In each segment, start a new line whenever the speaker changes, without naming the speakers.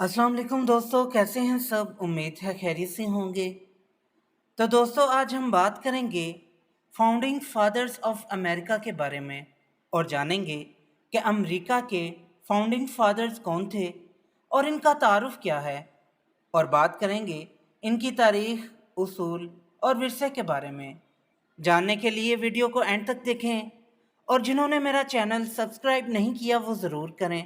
अस्सलाम वालेकुम दोस्तों, कैसे हैं सब? उम्मीद है खैरियत से होंगे। तो दोस्तों, आज हम बात करेंगे फाउंडिंग फादर्स ऑफ अमेरिका के बारे में और जानेंगे कि अमेरिका के फाउंडिंग फादर्स कौन थे और इनका तारुफ क्या है, और बात करेंगे इनकी तारीख, उसूल और विरसे के बारे में। जानने के लिए वीडियो को एंड तक देखें, और जिन्होंने मेरा चैनल सब्सक्राइब नहीं किया वो ज़रूर करें,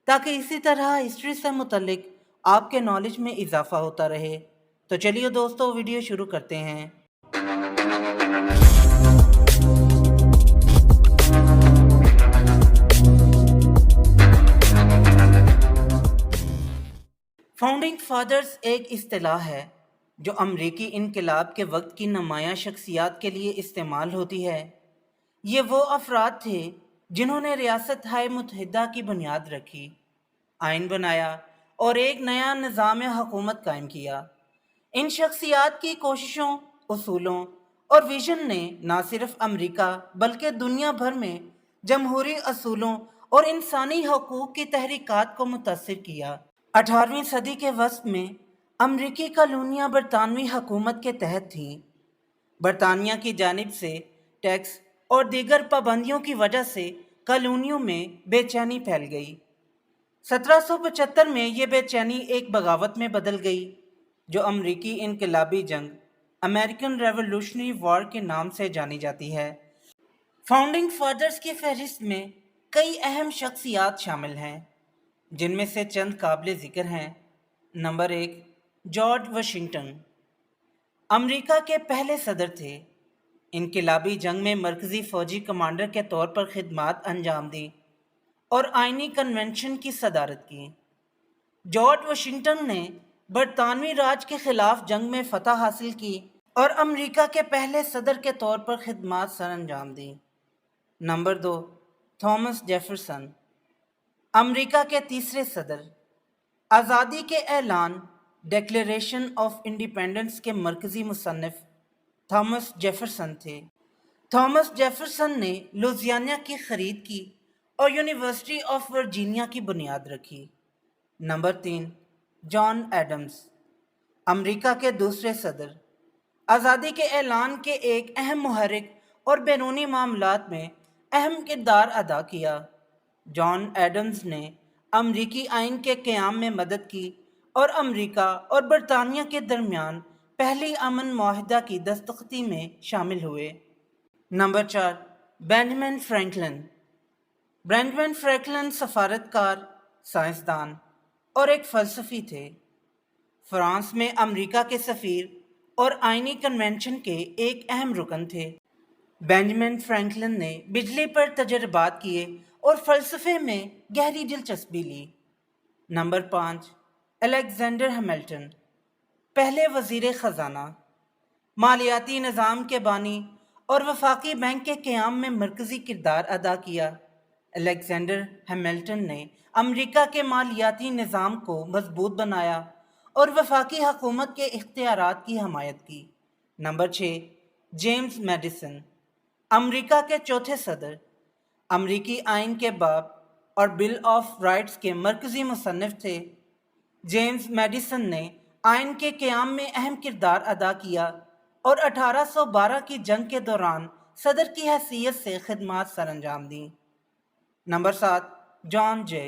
ताकि इसी तरह हिस्ट्री से मुतल्लिक आपके नॉलेज में इजाफा होता रहे। तो चलिए दोस्तों, वीडियो शुरू करते हैं। फाउंडिंग फादर्स एक इस्तिलाह है जो अमरीकी इनकलाब के वक्त की नुमायां शख्सियात के लिए इस्तेमाल होती है। ये वो अफराद थे जिन्होंने रियासत हाय मुत्तहिदा की बुनियाद रखी, आइन बनाया और एक नया निज़ाम हुकूमत कायम किया। इन शख्सियात की कोशिशों, उसूलों और विजन ने न सिर्फ अमरीका बल्कि दुनिया भर में जमहूरी असूलों और इंसानी हकूक़ की तहरीकात को मुतासिर किया। 18वीं सदी के वस्त में अमरीकी कॉलोनियाँ बरतानवी हुकूमत के तहत थीं। बरतानिया की जानिब से टैक्स और दीगर पाबंदियों की वजह से कॉलोनियों में बेचैनी फैल गई। 1775 में ये बेचैनी एक बगावत में बदल गई, जो अमरीकी इनकलाबी जंग, अमेरिकन रेवोल्यूशनरी वॉर के नाम से जानी जाती है। फाउंडिंग फादर्स की फहरिस्त में कई अहम शख्सियात शामिल हैं, जिनमें से चंद काबिल ज़िक्र हैं। नंबर 1, जॉर्ज वाशिंगटन अमेरिका के पहले सदर थे। इनकलाबी जंग में मरकज़ी फ़ौजी कमांडर के तौर पर खिदमात अंजाम दी और आइनी कन्वेंशन की सदारत की। जॉर्ज वाशिंगटन ने बरतानवी राज के खिलाफ जंग में फतह हासिल की और अमेरिका के पहले सदर के तौर पर खिदमात सर अंजाम दी। नंबर 2, थॉमस जेफरसन अमेरिका के तीसरे सदर। आज़ादी के ऐलान, डिक्लेरेशन ऑफ इंडिपेंडेंस के मरकज़ी मुसन्निफ थॉमस जेफरसन थे। थॉमस जेफरसन ने लुइसियाना की खरीद की और यूनिवर्सिटी ऑफ वर्जीनिया की बुनियाद रखी। नंबर 3, जॉन एडम्स अमेरिका के दूसरे सदर। आज़ादी के ऐलान के एक अहम मुहर्रिक और बैरूनी मामलात में अहम किरदार अदा किया। जॉन एडम्स ने अमरीकी आइन के क़याम में मदद की और अमरीका और बरतानिया के दरमियान पहली अमन मुआहदा की दस्तखती में शामिल हुए। Number 4, Benjamin Franklin Benjamin Franklin सफारतकार, साइंसदान और एक फ़लसफ़ी थे। फ्रांस में अमरीका के सफ़ीर और आइनी कन्वेंशन के एक अहम रुकन थे। बेंजामिन फ्रैंकलिन ने बिजली पर तजर्बात किए और फ़लसफ़े में गहरी दिलचस्पी ली। नंबर 5, अलेक्जेंडर हैमिल्टन पहले वज़ीर ख़जाना, मालियाती निज़ाम के बानी और वफाकी बैंक के क़याम में मरकज़ी किरदार अदा किया। अलेक्जेंडर हैमिल्टन ने अमरीका के मालियाती निज़ाम को मजबूत बनाया और वफाकी हुकूमत के इख्तियारात की हमायत की। नंबर 6, जेम्स मैडिसन अमरीका के चौथे सदर। अमरीकी आइन के बाप और बिल ऑफ राइट्स के मरकज़ी मुसन्निफ थे। जेम्स मैडिसन ने आइन के क़याम में अहम किरदार अदा किया और 1812 की जंग के दौरान सदर की हैसियत से खिदमात सर अंजाम दी। नंबर 7, जॉन जे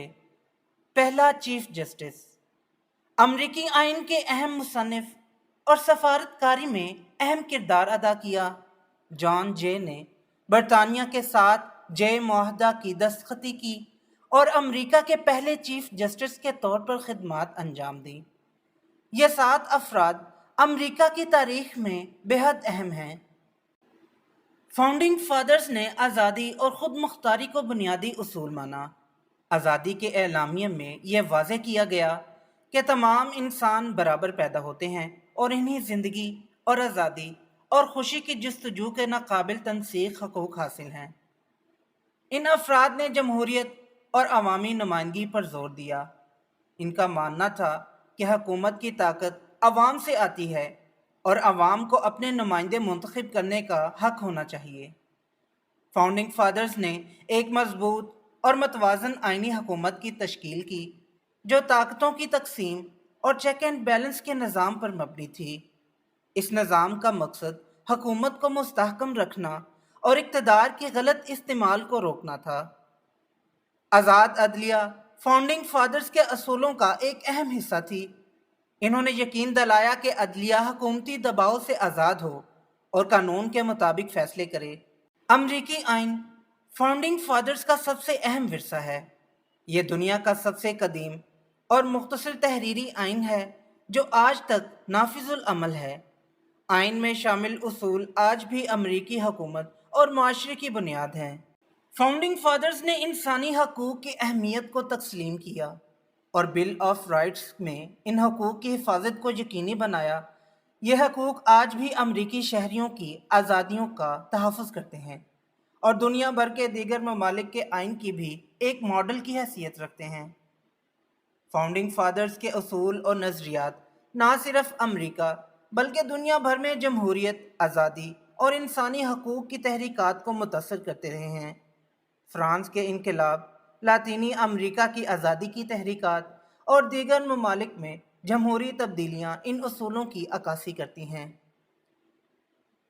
पहला चीफ जस्टिस अमरीकी आइन के अहम मुसन्निफ और सफारतकारी में अहम किरदार अदा किया। जॉन जे ने बरतानिया के साथ जय मुआहदा की दस्तखती की और अमरीका के पहले चीफ जस्टिस के तौर पर खिदमात अंजाम दी। ये 7 अफराद अमरीका की तारीख में बेहद अहम हैं। फाउंडिंग फादर्स ने आज़ादी और ख़ुद मुख्तारी को बुनियादी उसूल माना। आज़ादी के एलामिया में यह वाज़ेह किया गया कि तमाम इंसान बराबर पैदा होते हैं और इन्हें ज़िंदगी और आज़ादी और खुशी की जस्तजू के नाकाबिल तनसीख हकूक़ हासिल हैं। इन अफराद ने जमहूरियत और अवामी नुमाइंदगी पर जोर दिया। इनका मानना था कि हुकूमत की ताकत अवाम से आती है और अवाम को अपने नुमाइंदे मुंतखब करने का हक होना चाहिए। फाउंडिंग फादर्स ने एक मजबूत और मतवाज़न आइनी हुकूमत की तश्कील की, जो ताकतों की तकसीम और चेक एंड बैलेंस के निज़ाम पर मबनी थी। इस निज़ाम का मकसद हुकूमत को मुस्तहकम रखना और इक़्तिदार के गलत इस्तेमाल को रोकना था। आज़ाद अदलिया फाउंडिंग फादर्स के असूलों का एक अहम हिस्सा थी। इन्होंने यकीन दिलाया कि अदलिया हुकूमती दबाव से आज़ाद हो और कानून के मुताबिक फ़ैसले करे। अमरीकी आइन फाउंडिंग फादर्स का सबसे अहम विरसा है। ये दुनिया का सबसे कदीम और मुख्तसर तहरीरी आइन है जो आज तक नाफिजुल अमल है। आइन में शामिल उसूल आज भी अमरीकी हुकूमत और माशरे की बुनियाद हैं। फाउंडिंग फादर्स ने इंसानी हकूक़ की अहमियत को तस्लीम किया और बिल ऑफ राइट्स में इन हकूक़ की हिफाजत को यकीनी बनाया। ये हकूक़ आज भी अमरीकी शहरियों की आज़ादियों का तहफ़्फ़ुज़ करते हैं और दुनिया भर के दीगर ममालिक के आइन की भी एक मॉडल की हैसियत रखते हैं। फाउंडिंग फादर्स के असूल और नज़रियात ना सिर्फ अमरीका बल्कि दुनिया भर में जमहूरियत, आज़ादी और इंसानी हकूक़ की तहरीकात को मुतासर करते रहे हैं। फ्रांस के इनकलाब, लातीनी अमरीका की आज़ादी की तहरीकात और दीगर ममालिक में जमहूरी तब्दीलियाँ इन असूलों की अक्कासी करती हैं।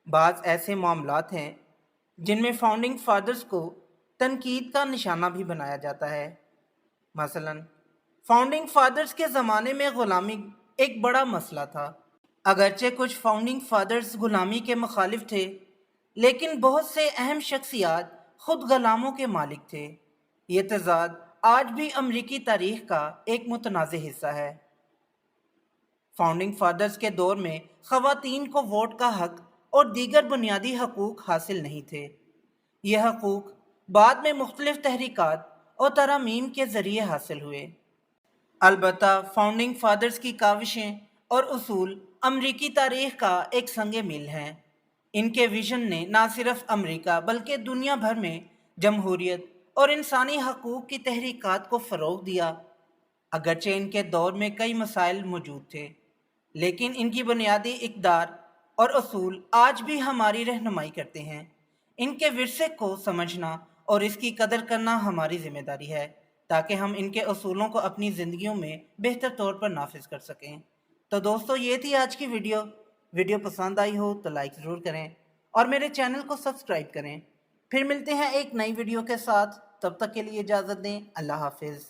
बाज़ ऐसे मामलात हैं जिनमें फाउंडिंग फादर्स को तनकीद का निशाना भी बनाया जाता है। मसलन फाउंडिंग फादर्स के ज़माने में ग़ुलामी एक बड़ा मसला था। अगरचे कुछ फाउंडिंग फादर्स ग़ुलामी के मुखालिफ थे, लेकिन बहुत से अहम शख्सियात खुद ग़ुलामों के मालिक थे। ये तज़ाद आज भी अमरीकी तारीख़ का एक मुतनाज़ हिस्सा है। फाउंडिंग फादर्स के दौर में ख़वातीन को वोट का हक़ और दीगर बुनियादी हकूक़ हासिल नहीं थे। ये हकूक़ बाद में मुख्तलिफ तहरीकात और तरामीम के ज़रिए हासिल हुए। अलबत्ता फाउंडिंग फादर्स की काविशें और उसूल अमरीकी तारीख़ का एक संगे मील हैं। इनके विजन ने न सिर्फ अमरीका बल्कि दुनिया भर में जमहूरियत और इंसानी हकूक़ की तहरीकात को फ़रोग़ दिया। अगरचे इनके दौर में कई मसाइल मौजूद थे, लेकिन इनकी बुनियादी इक़दार और असूल आज भी हमारी रहनुमाई करते हैं। इनके विरसे को समझना और इसकी कदर करना हमारी ज़िम्मेदारी है, ताकि हम इनके असूलों को अपनी ज़िंदगियों में बेहतर तौर पर नाफिज कर सकें। तो दोस्तों, ये थी आज की वीडियो पसंद आई हो तो लाइक ज़रूर करें और मेरे चैनल को सब्सक्राइब करें। फिर मिलते हैं एक नई वीडियो के साथ, तब तक के लिए इजाज़त दें। अल्लाह हाफिज़।